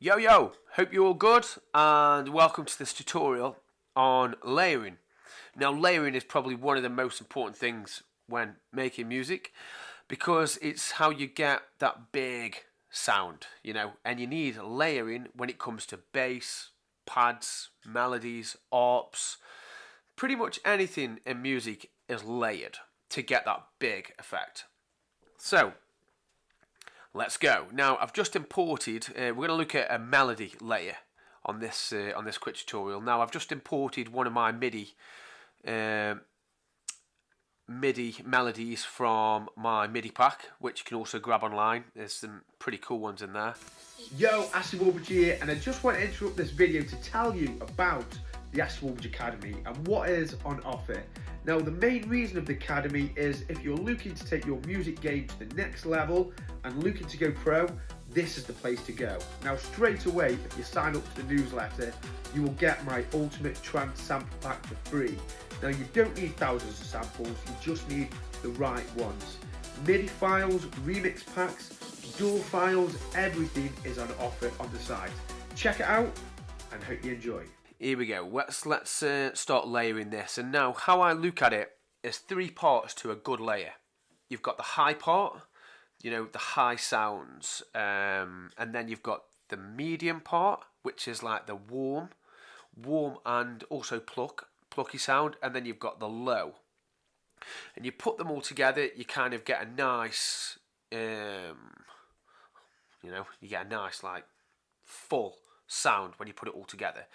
Yo, hope you're all good and welcome to this tutorial on layering. Now layering is probably one of the most important things when making music because it's how you get that big sound, and you need layering when it comes to bass, pads, melodies, arps. Pretty much anything in music is layered to get that big effect. So let's go. Now I've just imported. We're going to look at a melody layer on this quick tutorial. Now I've just imported one of my MIDI melodies from my MIDI pack, which you can also grab online. There's some pretty cool ones in there. Yo, Ashley Wallbridge here, and I just want to interrupt this video to tell you about the Ashley Wallbridge Academy and what is on offer. Now, the main reason of the Academy is if you're looking to take your music game to the next level and looking to go pro, this is the place to go. Now, straight away, if you sign up to the newsletter, you will get my ultimate trance sample pack for free. Now, you don't need thousands of samples, you just need the right ones. MIDI files, remix packs, dual files, everything is on offer on the site. Check it out and hope you enjoy. Here we go. Let's start layering this. And now how I look at it is three parts to a good layer. You've got the high part, the high sounds, and then you've got the medium part, which is like the warm and also plucky sound, and then you've got the low. And you put them all together, you kind of get a nice, you get a nice like full sound when you put it all together.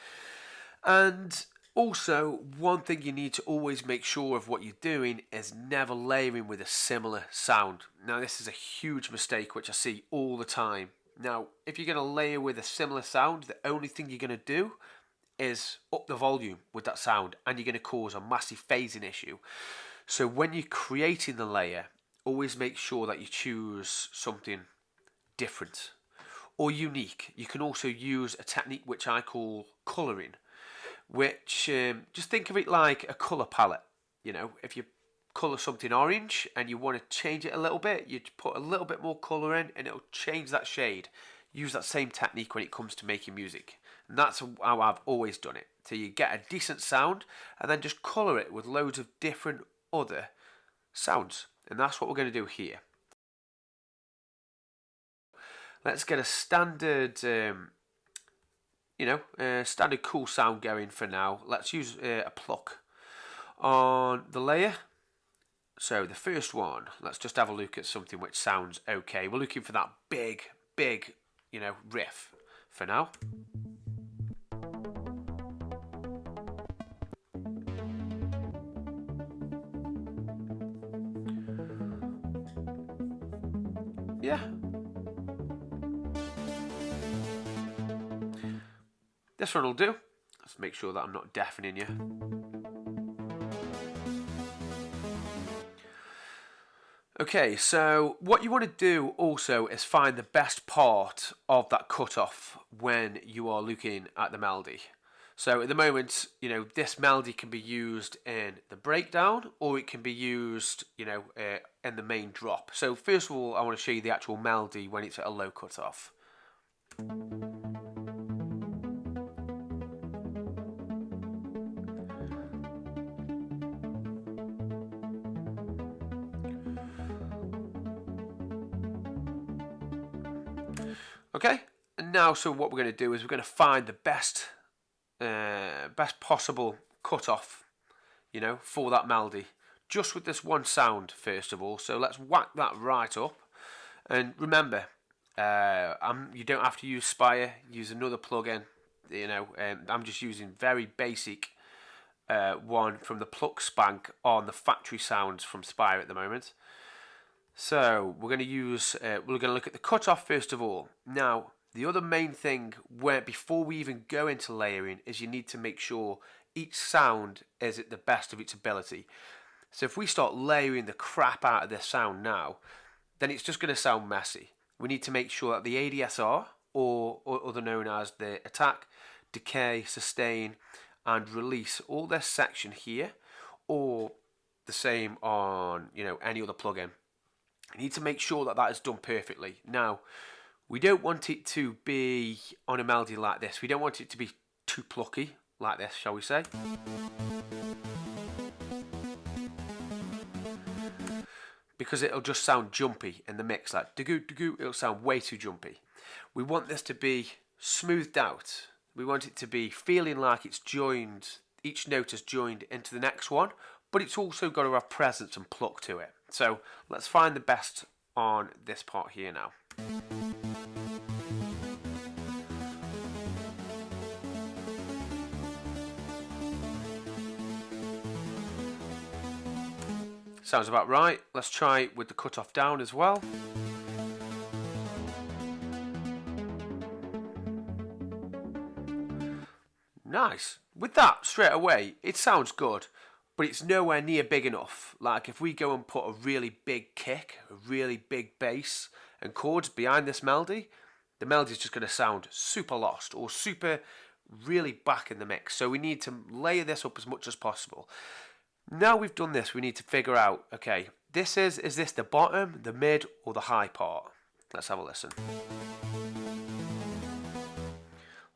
And also, one thing you need to always make sure of what you're doing is never layering with a similar sound. Now, this is a huge mistake which I see all the time. Now, if you're going to layer with a similar sound, the only thing you're going to do is up the volume with that sound, and you're going to cause a massive phasing issue. So when you're creating the layer, always make sure that you choose something different or unique. You can also use a technique which I call colouring, which just think of it like a colour palette. If you colour something orange and you want to change it a little bit, you put a little bit more colour in and it'll change that shade. Use that same technique when it comes to making music. And that's how I've always done it. So you get a decent sound and then just colour it with loads of different other sounds. And that's what we're going to do here. Let's get a standard standard cool sound going for now. Let's use a pluck on the layer. So the first one, let's just have a look at something which sounds okay. We're looking for that big, riff for now. Yeah. This one will do. Let's make sure that I'm not deafening you. Okay, so what you want to do also is find the best part of that cutoff when you are looking at the melody. So at the moment, this melody can be used in the breakdown or it can be used, in the main drop. So first of all, I want to show you the actual melody when it's at a low cutoff. Okay, and now so what we're going to do is we're going to find the best possible cutoff, for that melody, just with this one sound first of all. So let's whack that right up, and remember, you don't have to use Spire. Use another plugin. I'm just using very basic one from the Pluck Spank on the factory sounds from Spire at the moment. So we're going to use, we're going to look at the cutoff first of all. Now, the other main thing before we even go into layering is you need to make sure each sound is at the best of its ability. So if we start layering the crap out of this sound now, then it's just going to sound messy. We need to make sure that the ADSR, or other known as the attack, decay, sustain, and release, all this section here, or the same on any other plugin. You need to make sure that is done perfectly. Now, We don't want it to be on a melody like this. We don't want it to be too plucky like this, shall we say. Because it'll just sound jumpy in the mix, like do-goo, do-goo, it'll sound way too jumpy. We want this to be smoothed out. We want it to be feeling like it's joined, each note is joined into the next one, but it's also got to have presence and pluck to it. So let's find the best on this part here now. Sounds about right. Let's try with the cutoff down as well. Nice. With that, straight away, it sounds good, but it's nowhere near big enough. Like if we go and put a really big kick, a really big bass and chords behind this melody, the melody is just going to sound super lost or super really back in the mix. So we need to layer this up as much as possible. Now we've done this, we need to figure out, okay, is this the bottom, the mid, or the high part? Let's have a listen.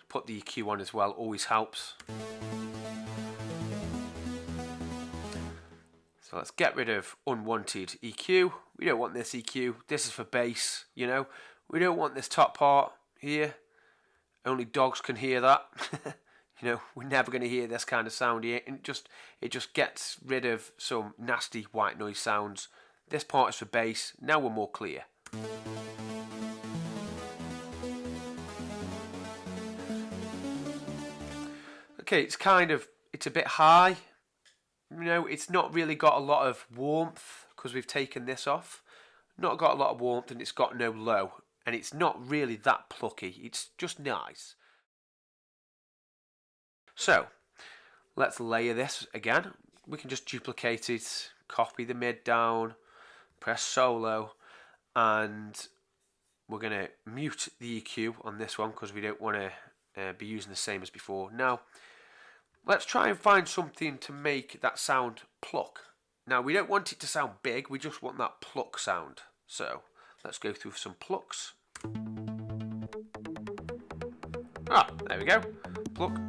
Put the EQ on as well, always helps. So let's get rid of unwanted EQ. We don't want this EQ, this is for bass, you know. We don't want this top part here. Only dogs can hear that. You know, we're never going to hear this kind of sound here. And it just gets rid of some nasty white noise sounds. This part is for bass. Now we're more clear. Okay, it's a bit high. You know, it's not really got a lot of warmth because we've taken this off. Not got a lot of warmth, and it's got no low. And it's not really that plucky. It's just nice. So, let's layer this again. We can just duplicate it, copy the mid down, press solo, and we're going to mute the EQ on this one because we don't want to be using the same as before. Now, let's try and find something to make that sound pluck. Now, we don't want it to sound big, we just want that pluck sound. So, let's go through some plucks. Ah, there we go. Pluck.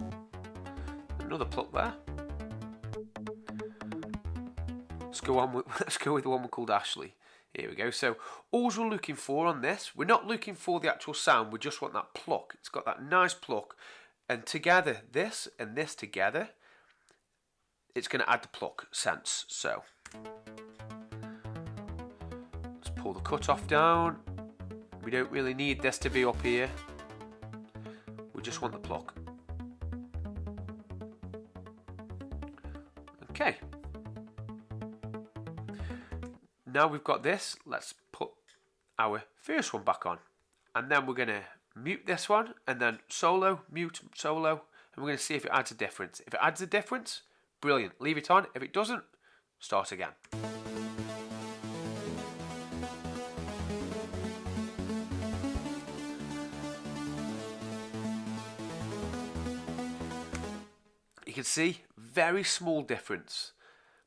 Another pluck there. Let's go with the one called Ashley. Here we go. So all we're looking for on this, we're not looking for the actual sound, we just want that pluck. It's got that nice pluck, and together, this and this together, it's going to add the pluck sense. So let's pull the cutoff down. We don't really need this to be up here. We just want the pluck. Okay. Now we've got this, let's put our first one back on. And then we're going to mute this one, and then solo, mute, solo, and we're going to see if it adds a difference. If it adds a difference, brilliant, leave it on. If it doesn't, start again. You can see, very small difference,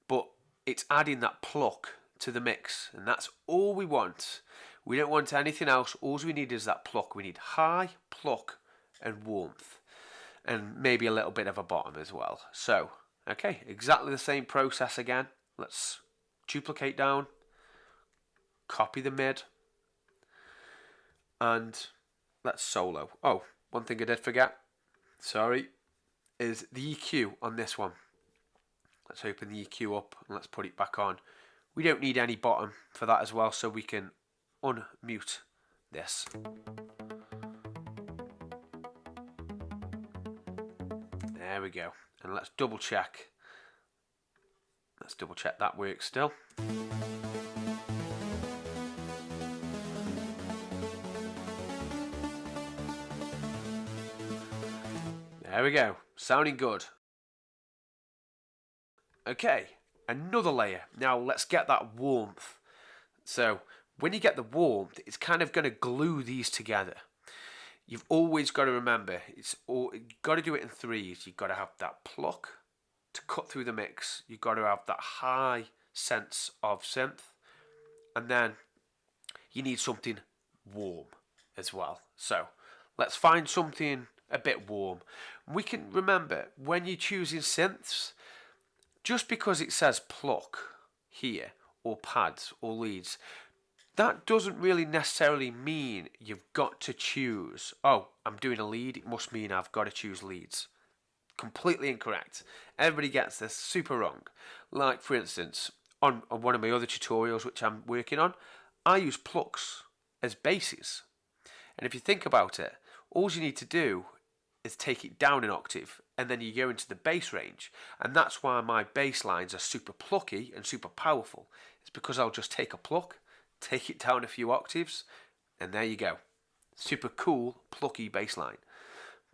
but it's adding that pluck to the mix, and that's all we want. We don't want anything else. All we need is that pluck. We need high, pluck, and warmth, and maybe a little bit of a bottom as well. So, okay, exactly the same process again. Let's duplicate down, copy the mid, and let's solo. Oh, one thing I did forget, sorry, is the EQ on this one. Let's open the EQ up and let's put it back on. We don't need any bottom for that as well, so we can unmute this. There we go. And let's double check. Let's double check that works still. There we go. Sounding good. Okay, another layer. Now let's get that warmth. So when you get the warmth, it's kind of going to glue these together. You've always got to remember, you've got to do it in threes. You've got to have that pluck to cut through the mix. You've got to have that high sense of synth. And then you need something warm. as well. So let's find something a bit warm. We can remember when you're choosing synths, just because it says pluck here, or pads, or leads, that doesn't really necessarily mean you've got to choose, oh, I'm doing a lead, it must mean I've got to choose leads. Completely incorrect. Everybody gets this super wrong. Like, for instance, on one of my other tutorials which I'm working on, I use plucks as basses. And if you think about it, all you need to do is take it down an octave, and then you go into the bass range. And that's why my bass lines are super plucky and super powerful. It's because I'll just take a pluck, take it down a few octaves, and there you go. Super cool, plucky bass line.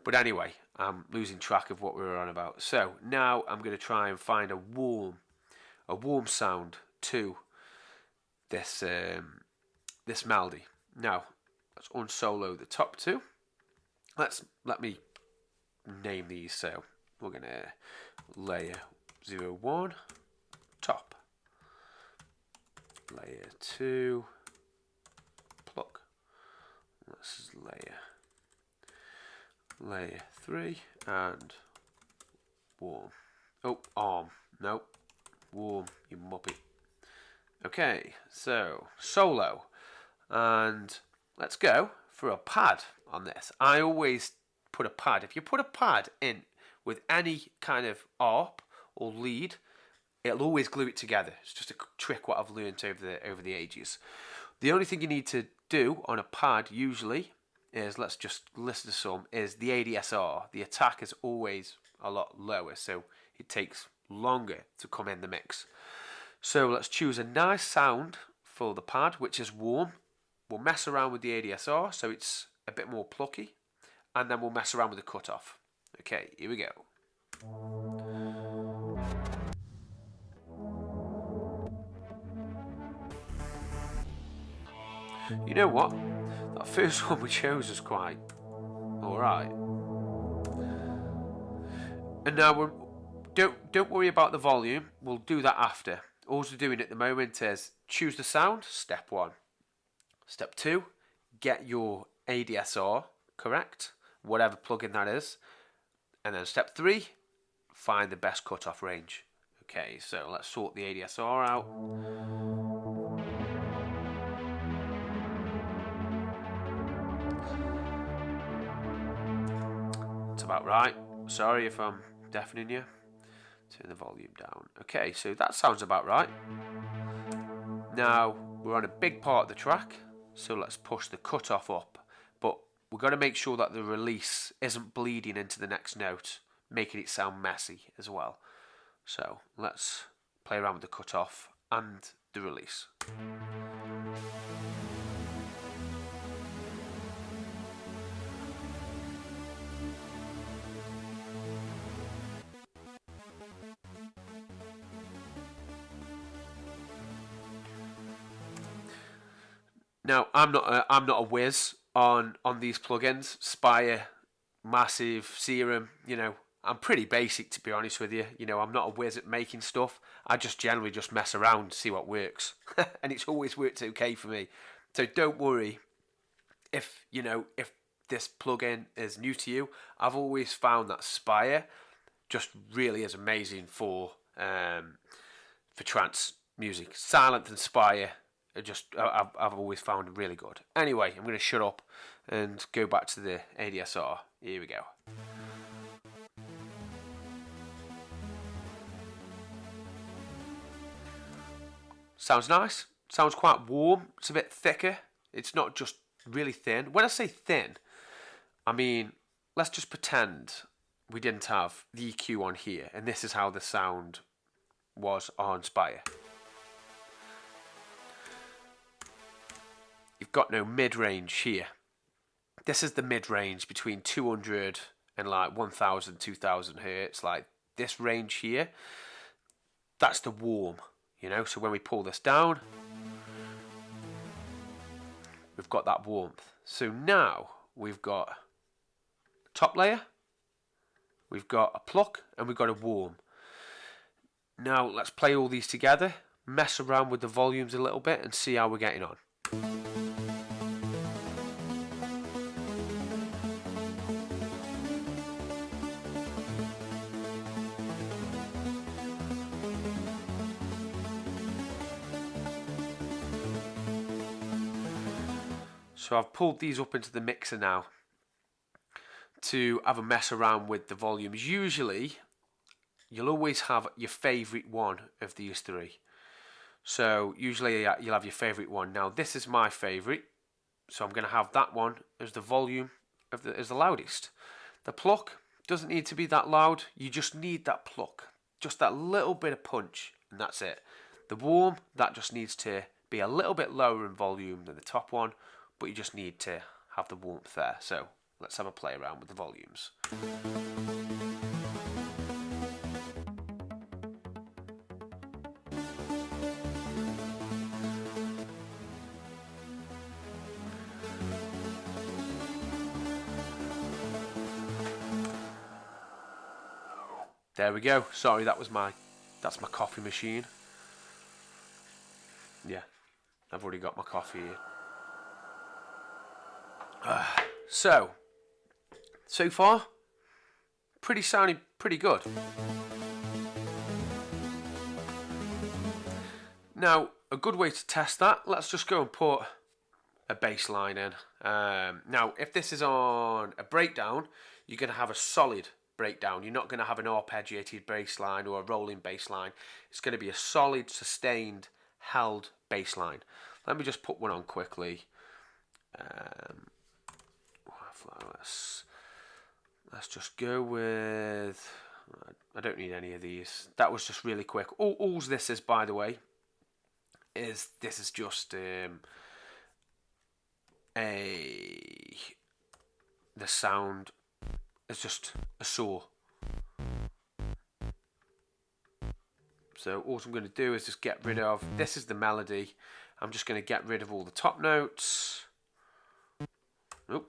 But anyway, I'm losing track of what we were on about. So now I'm going to try and find a warm sound to this this melody. Now let's unsolo the top two. Let me name these. So we're going to layer 01 top, layer 2 pluck. This is layer 3 and warm. Oh, arm. Nope. Warm, you muppet. Okay, so solo. And let's go for a pad on this. I always put a pad. If you put a pad in with any kind of ARP or lead, it'll always glue it together. It's just a trick what I've learned over the ages. The only thing you need to do on a pad usually is, let's just listen to some, is the ADSR. The attack is always a lot lower, so it takes longer to come in the mix. So let's choose a nice sound for the pad, which is warm. We'll mess around with the ADSR so it's a bit more plucky, and then we'll mess around with the cutoff. Okay, here we go. You know what? That first one we chose was quite alright. And now don't worry about the volume. We'll do that after. All we're doing at the moment is choose the sound, step 1. Step 2, get your ADSR correct, whatever plugin that is. And then step 3, find the best cutoff range. Okay, so let's sort the ADSR out. It's about right. Sorry if I'm deafening you. Turn the volume down. Okay, so that sounds about right. Now we're on a big part of the track, so let's push the cutoff up. But we've got to make sure that the release isn't bleeding into the next note, making it sound messy as well. So let's play around with the cutoff and the release. Now, I'm not a whiz on these plugins. Spire, Massive, Serum, I'm pretty basic, to be honest with you. I'm not a whiz at making stuff. I just generally just mess around to see what works. And it's always worked okay for me. So don't worry if this plugin is new to you. I've always found that Spire just really is amazing for trance music. Silent and Spire I've always found really good. Anyway, I'm going to shut up and go back to the ADSR. Here we go. Sounds nice. Sounds quite warm. It's a bit thicker. It's not just really thin. When I say thin, I mean, let's just pretend we didn't have the EQ on here, and this is how the sound was on Spire. You've got no mid-range here. This is the mid-range between 200 and like 1000, 2000 hertz. Like this range here, that's the warm, So when we pull this down, we've got that warmth. So now we've got a top layer, we've got a pluck, and we've got a warm. Now let's play all these together, mess around with the volumes a little bit, and see how we're getting on. So I've pulled these up into the mixer now to have a mess around with the volumes. Usually, you'll always have your favourite one of these three. So usually you'll have your favourite one. Now this is my favourite, so I'm going to have that one as the volume as the loudest. The pluck doesn't need to be that loud. You just need that pluck, just that little bit of punch, and that's it. The warm, that just needs to be a little bit lower in volume than the top one, but you just need to have the warmth there. So let's have a play around with the volumes. There we go. Sorry, that's my coffee machine. Yeah, I've already got my coffee here. So far, sounding pretty good. Now, a good way to test that, let's just go and put a bass line in. Now, if this is on a breakdown, you're going to have a solid breakdown. You're not going to have an arpeggiated bass line or a rolling bass line. It's going to be a solid, sustained, held bass line. Let me just put one on quickly. Let's just go with... I don't need any of these. That was just really quick. All this is, by the way, is just the sound is just a saw. So all I'm going to do is just get rid of, this is the melody. I'm just going to get rid of all the top notes. Nope.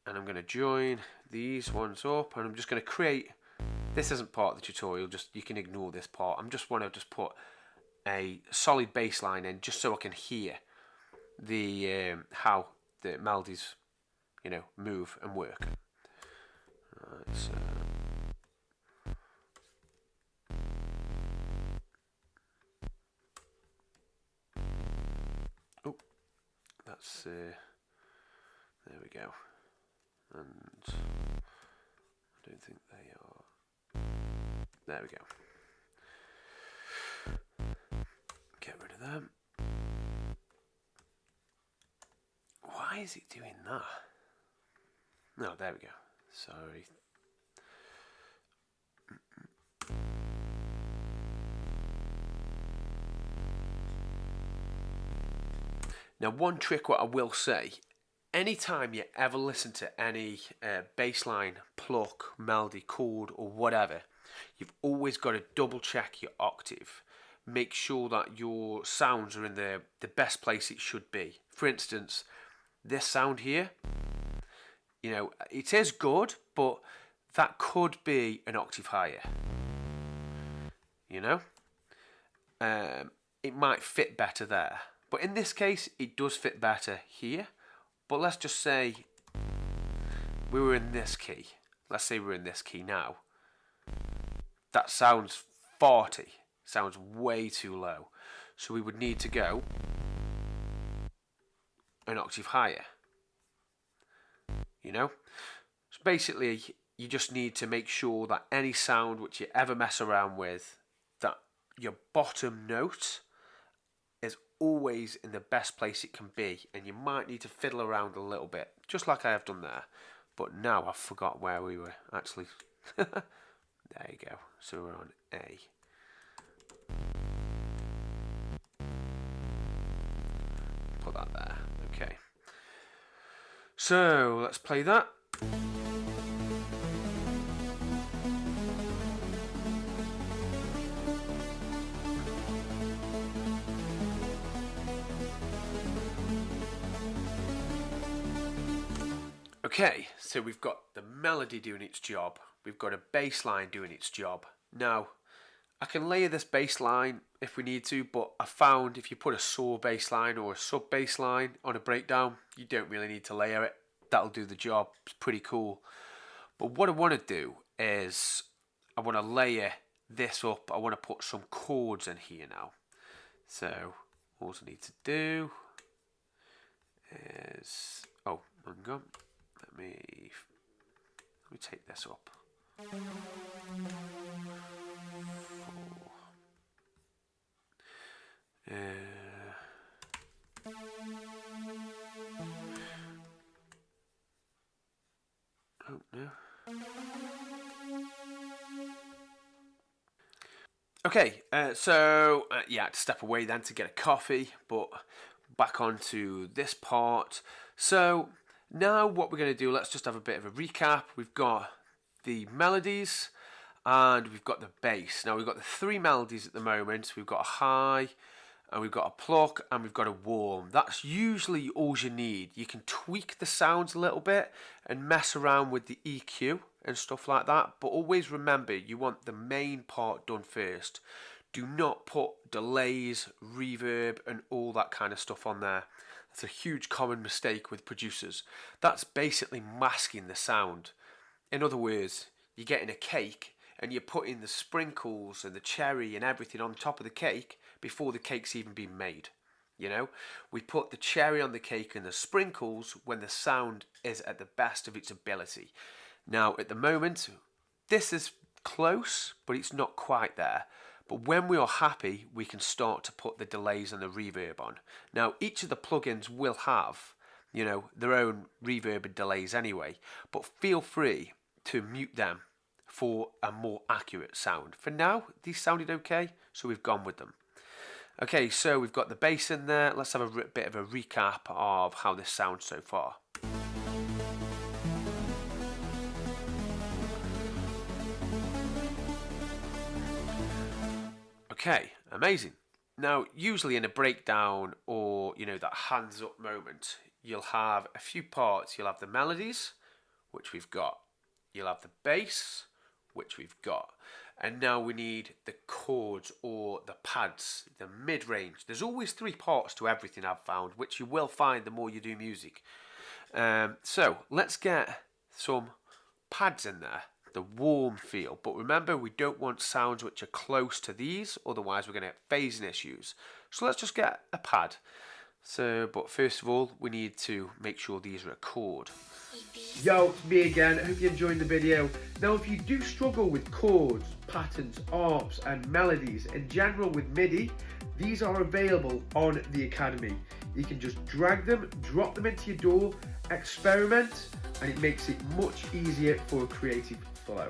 And I'm going to join these ones up, and I'm just going to create, this isn't part of the tutorial, just you can ignore this part. I just want to just put a solid bass line in, just so I can hear the how the melodies, move and work. Right, so that's there we go. And I don't think they are. There we go. Get rid of them. Why is it doing that? No, there we go. Sorry. Now, one trick what I will say, anytime you ever listen to any bass line, pluck, melody, chord or whatever, you've always got to double check your octave. Make sure that your sounds are in the best place it should be. For instance, this sound here, it is good, but that could be an octave higher. It might fit better there. But in this case, it does fit better here. But let's just say we were in this key. Let's say we're in this key now. That sounds farty. Sounds way too low. So we would need to go an octave higher. So basically, you just need to make sure that any sound which you ever mess around with, that your bottom note is always in the best place it can be, and you might need to fiddle around a little bit, just like I have done there. But now I forgot where we were actually. There you go. So we're on A. Put that there. Okay. So let's play that. Okay, so we've got the melody doing its job. We've got a bass line doing its job. Now, I can layer this bass line if we need to, but I found if you put a saw bass line or a sub bass line on a breakdown, you don't really need to layer it. That'll do the job. It's pretty cool. But what I want to do is I want to layer this up. I want to put some chords in here now. So all I need to do is, oh, hang on. Let me take this up. Oh no. Okay, so yeah, I had to step away then to get a coffee, but back onto this part. So now what we're going to do, let's just have a bit of a recap. We've got the melodies and we've got the bass. Now we've got the three melodies at the moment. We've got a high, and we've got a pluck, and we've got a warm. That's usually all you need. You can tweak the sounds a little bit and mess around with the EQ and stuff like that, but always remember you want the main part done first. Do not put delays, reverb and all that kind of stuff on there. That's a huge common mistake with producers. That's basically masking the sound. In other words, you're getting a cake and you're putting the sprinkles and the cherry and everything on top of the cake before the cake's even been made. You know, we put the cherry on the cake and the sprinkles when the sound is at the best of its ability. Now, at the moment, this is close, but it's not quite there. But when we are happy, we can start to put the delays and the reverb on. Now, each of the plugins will have, you know, their own reverb and delays anyway, but feel free to mute them for a more accurate sound. For now, these sounded okay, so we've gone with them. Okay, so we've got the bass in there. Let's have a bit of a recap of how this sounds so far. Okay, amazing. Now, usually in a breakdown or, you know, that hands up moment, you'll have a few parts. You'll have the melodies, which we've got. You'll have the bass, which we've got. And now we need the chords or the pads, the mid-range. There's always three parts to everything I've found, which you will find the more you do music. So let's get some pads in there, the warm feel. But remember, we don't want sounds which are close to these, otherwise we're going to get phasing issues. So let's just get a pad. So, but first of all, we need to make sure these are a chord. Yo, it's me again. I hope you're enjoying the video. Now, if you do struggle with chords, patterns, arps and melodies in general with MIDI, these are available on the Academy. You can just drag them, drop them into your DAW, experiment, and it makes it much easier for a creative flow.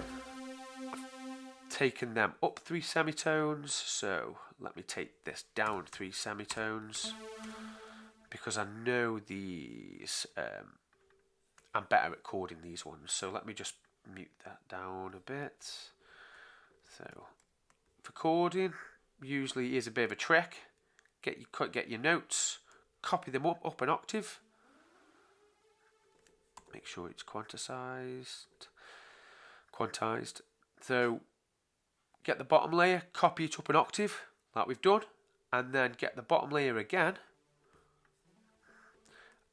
Taken them up 3 semitones, so let me take this down 3 semitones because I know these I'm better at chording these ones, so let me just mute that down a bit. So for chording, usually is a bit of a trick. Get your notes, copy them up an octave, make sure it's quantized. So get the bottom layer, copy it up an octave like we've done, and then get the bottom layer again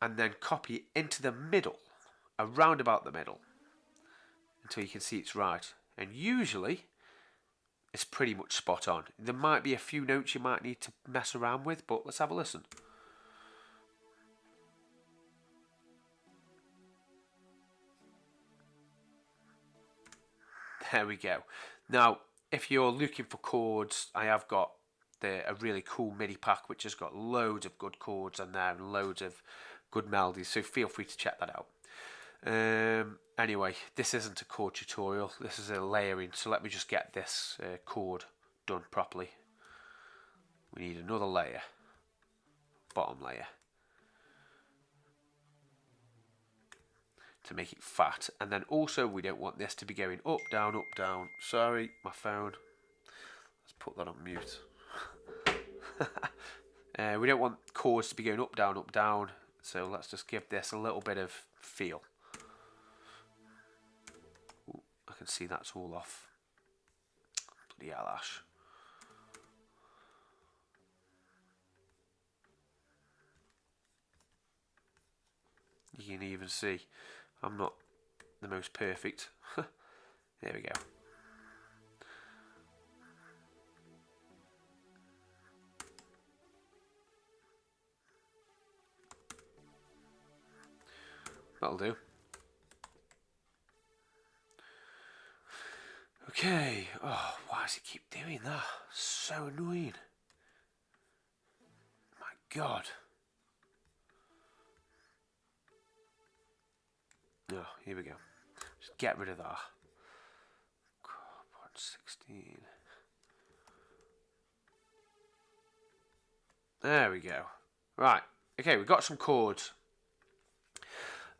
and then copy it into the middle, around about the middle, until you can see it's right. And usually it's pretty much spot on. There might be a few notes you might need to mess around with, but let's have a listen. There we go. Now, if you're looking for chords, I have got a really cool MIDI pack which has got loads of good chords on there and loads of good melodies, so feel free to check that out. Anyway, this isn't a chord tutorial, this is a layering, so let me just get this chord done properly. We need another layer, bottom layer, to make it fat, and then also we don't want this to be going up, down, sorry, my phone, let's put that on mute. We don't want chords to be going up, down, so let's just give this a little bit of feel. Ooh, I can see that's all off. Bloody hell, Ash. You can even see I'm not the most perfect. There we go. That'll do. Okay. Oh, why does it keep doing that? So annoying. My God. Oh, here we go. Just get rid of that. 116. There we go. Right. Okay, we've got some chords.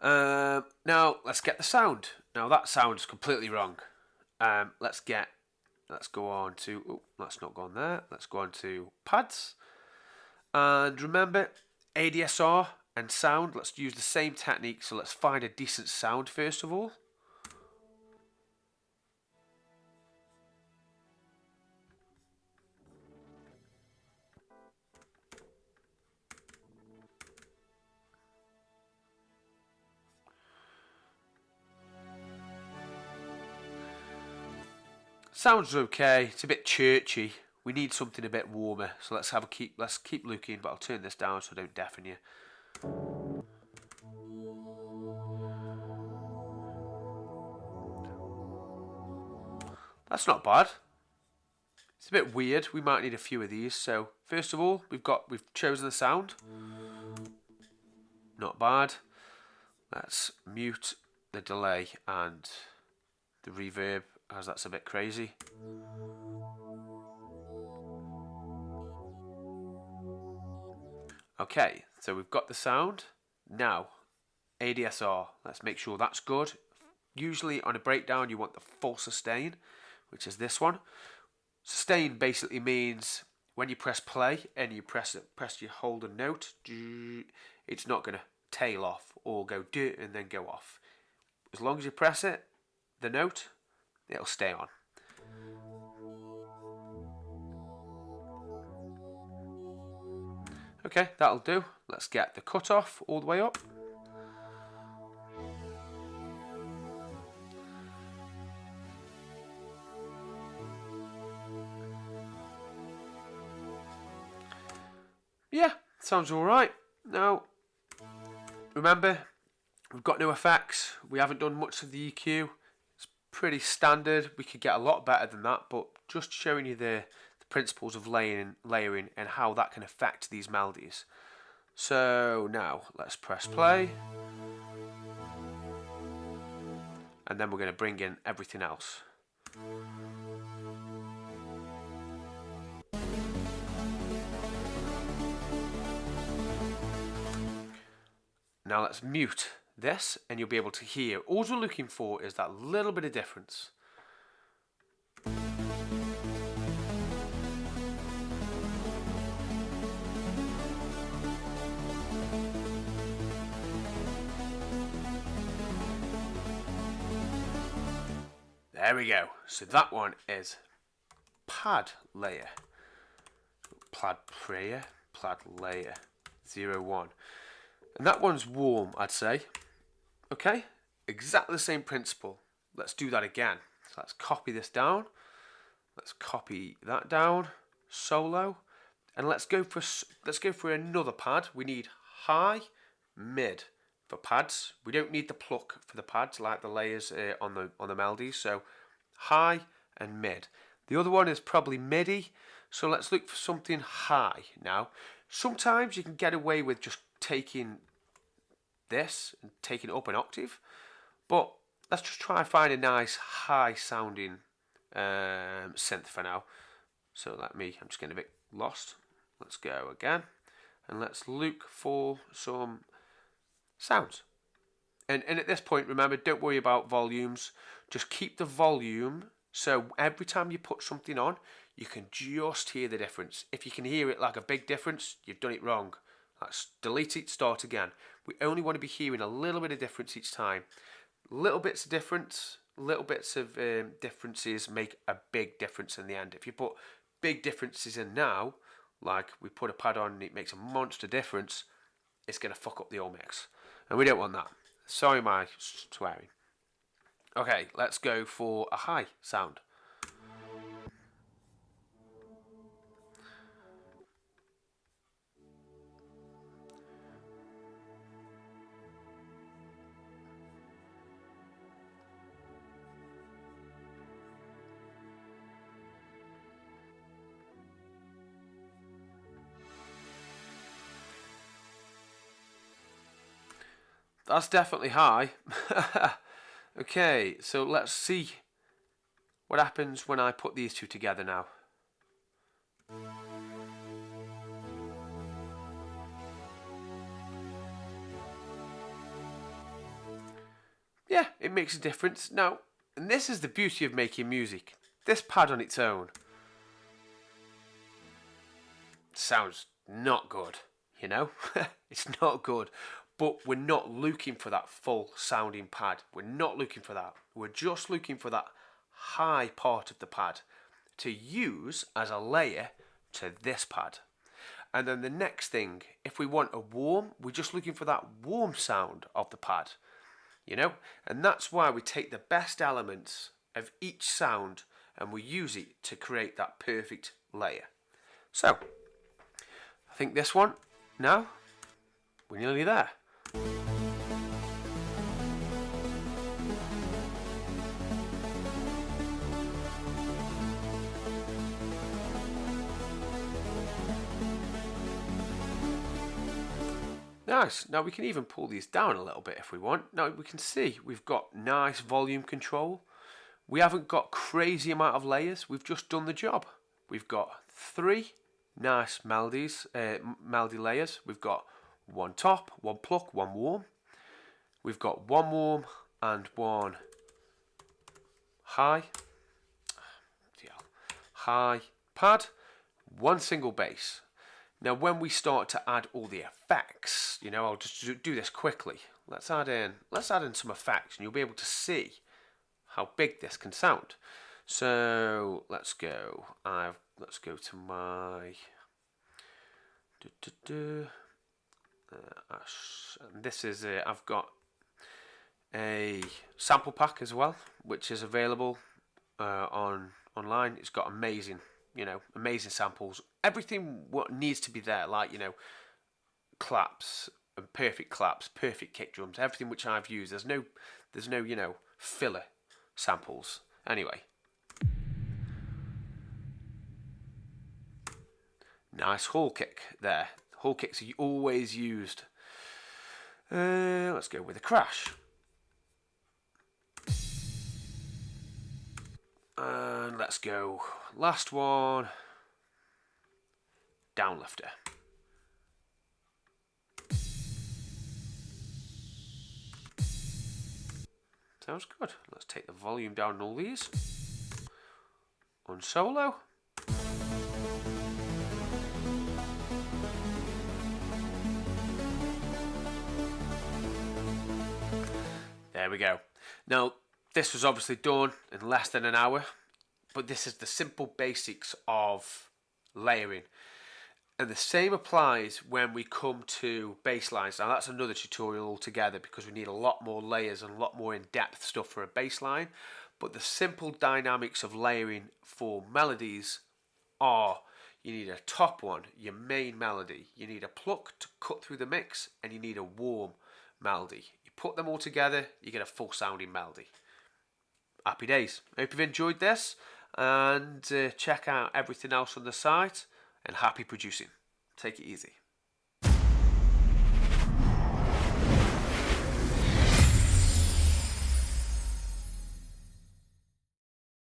Now let's get the sound. Now that sounds completely wrong. Let's go on to. Oh, let's not go on there. Let's go on to pads. And remember, ADSR and sound. Let's use the same technique. So let's find a decent sound first of all. Sounds okay. It's a bit churchy. We need something a bit warmer. So let's keep looking. But I'll turn this down so I don't deafen you. That's not bad. It's a bit weird. We might need a few of these. So first of all, we've chosen the sound. Not bad. Let's mute the delay and the reverb, as that's a bit crazy. Okay, so we've got the sound. Now, ADSR. Let's make sure that's good. Usually on a breakdown you want the full sustain, which is this one. Sustain basically means when you press play and you you hold a note, it's not going to tail off or go do and then go off. As long as you press it, the note, it'll stay on. Okay, that'll do. Let's get the cutoff all the way up. Yeah, sounds alright. Now, remember, we've got no effects. We haven't done much of the EQ. It's pretty standard. We could get a lot better than that, but just showing you the principles of layering and how that can affect these melodies. So now, let's press play. And then we're going to bring in everything else. Now let's mute this and you'll be able to hear. All we're looking for is that little bit of difference. There we go. So that one is pad layer. Pad layer 01. And that one's warm, I'd say. Okay, exactly the same principle. Let's do that again. So let's copy this down. Let's copy that down. Solo, and let's go for another pad. We need high, mid for pads. We don't need the pluck for the pads like the layers on the melodies. So high and mid. The other one is probably MIDI. So let's look for something high now. Sometimes you can get away with just taking this and taking it up an octave, but let's just try and find a nice high sounding synth for now. So I'm just getting a bit lost. Let's go again and let's look for some sounds. And at this point, remember, don't worry about volumes. Just keep the volume so every time you put something on, you can just hear the difference. If you can hear it like a big difference, you've done it wrong. Let's delete it, start again. We only want to be hearing a little bit of difference each time. Little bits of difference, little bits of differences make a big difference in the end. If you put big differences in now, like we put a pad on and it makes a monster difference, it's going to fuck up the whole mix. And we don't want that. Sorry my swearing. Okay, let's go for a high sound. That's definitely high. Okay, so let's see what happens when I put these two together now. Yeah, it makes a difference. Now, and this is the beauty of making music. This pad on its own sounds not good, you know? It's not good. But we're not looking for that full sounding pad. We're not looking for that. We're just looking for that high part of the pad to use as a layer to this pad. And then the next thing, if we want a warm, we're just looking for that warm sound of the pad, you know? And that's why we take the best elements of each sound and we use it to create that perfect layer. So, I think this one, now, we're nearly there. Nice. Now we can even pull these down a little bit if we want. Now we can see we've got nice volume control. We haven't got crazy amount of layers. We've just done the job. We've got 3 nice melodies, melody layers. We've got one top, one pluck, one warm. We've got one warm and one high pad, one single bass. Now when we start to add all the effects, you know, I'll just do this quickly. Let's add in some effects and you'll be able to see how big this can sound. So let's go. Let's go to my and this is I've got a sample pack as well, which is available online. It's got amazing samples. Everything what needs to be there, like, you know, claps, perfect kick drums, everything which I've used. There's no you know, filler samples. Anyway, nice hall kick there. Hall kicks are always used. Let's go with a crash. And let's go last one, downlifter. Sounds good. Let's take the volume down on all these. On solo. There we go. Now, this was obviously done in less than an hour, but this is the simple basics of layering. And the same applies when we come to bass lines. Now that's another tutorial altogether because we need a lot more layers and a lot more in-depth stuff for a bass line. But the simple dynamics of layering for melodies are: you need a top one, your main melody, you need a pluck to cut through the mix, and you need a warm melody. You put them all together, you get a full sounding melody. Happy days. I hope you've enjoyed this, and check out everything else on the site, and happy producing. Take it easy.